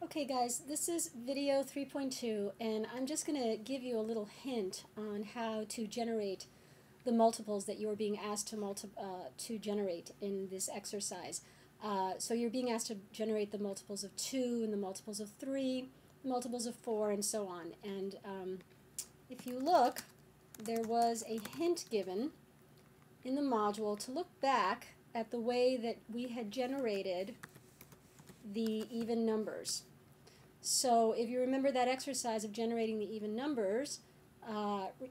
Okay guys, this is video 3.2 and I'm just going to give you a little hint on how to generate the multiples that you're being asked to generate in this exercise. So you're being asked to generate the multiples of 2 and the multiples of 3, multiples of 4, and so on. And if you look, there was a hint given in the module to look back at the way that we had generated the even numbers. So if you remember that exercise of generating the even numbers,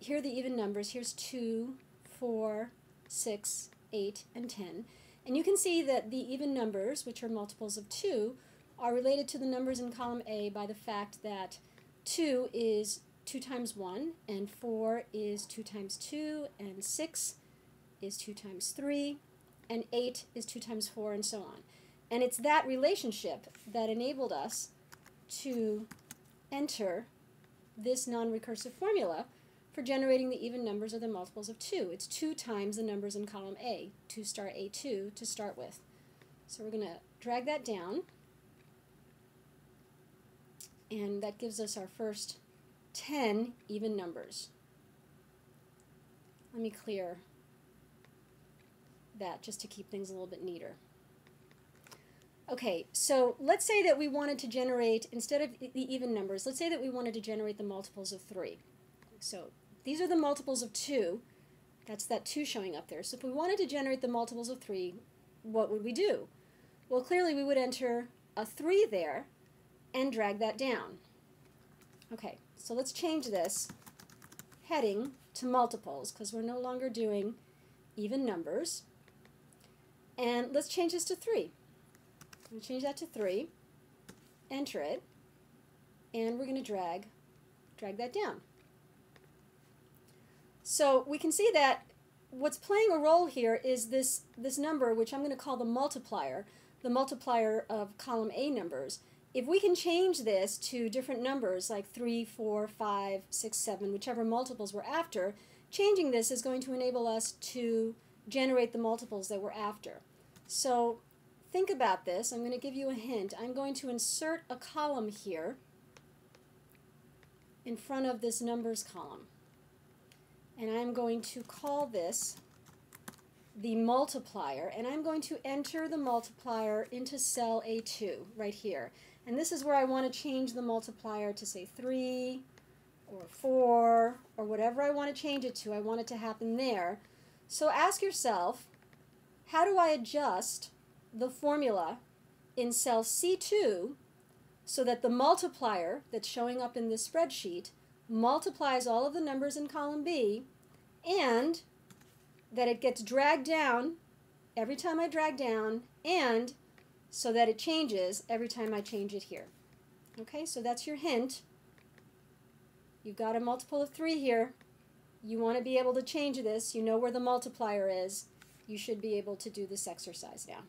here are the even numbers. Here's 2, 4, 6, 8, and 10. And you can see that the even numbers, which are multiples of 2, are related to the numbers in column A by the fact that 2 is 2 times 1, and 4 is 2 times 2, and 6 is 2 times 3, and 8 is 2 times 4, and so on. And it's that relationship that enabled us to enter this non-recursive formula for generating the even numbers or the multiples of 2. It's 2 times the numbers in column A, 2 star A2 to start with. So we're going to drag that down, and that gives us our first 10 even numbers. Let me clear that just to keep things a little bit neater. Okay, so let's say that we wanted to generate, instead of the even numbers, let's say that we wanted to generate the multiples of 3. So these are the multiples of 2. That's that 2 showing up there. So if we wanted to generate the multiples of 3, what would we do? Well, clearly we would enter a 3 there and drag that down. Okay, so let's change this heading to multiples because we're no longer doing even numbers. And let's change this to 3. We'll change that to 3, enter it, and we're going to drag that down. So we can see that what's playing a role here is this number, which I'm going to call the multiplier of column A numbers. If we can change this to different numbers like 3, 4, 5, 6, 7, whichever multiples we're after, changing this is going to enable us to generate the multiples that we're after. So think about this. I'm going to give you a hint. I'm going to insert a column here in front of this numbers column. And I'm going to call this the multiplier. And I'm going to enter the multiplier into cell A2 right here. And this is where I want to change the multiplier to, say, 3 or 4 or whatever I want to change it to. I want it to happen there. So ask yourself, how do I adjust the formula in cell C2 so that the multiplier that's showing up in this spreadsheet multiplies all of the numbers in column B and that it gets dragged down every time I drag down and so that it changes every time I change it here. Okay, so that's your hint. You've got a multiple of 3 here. You want to be able to change this. You know where the multiplier is. You should be able to do this exercise now.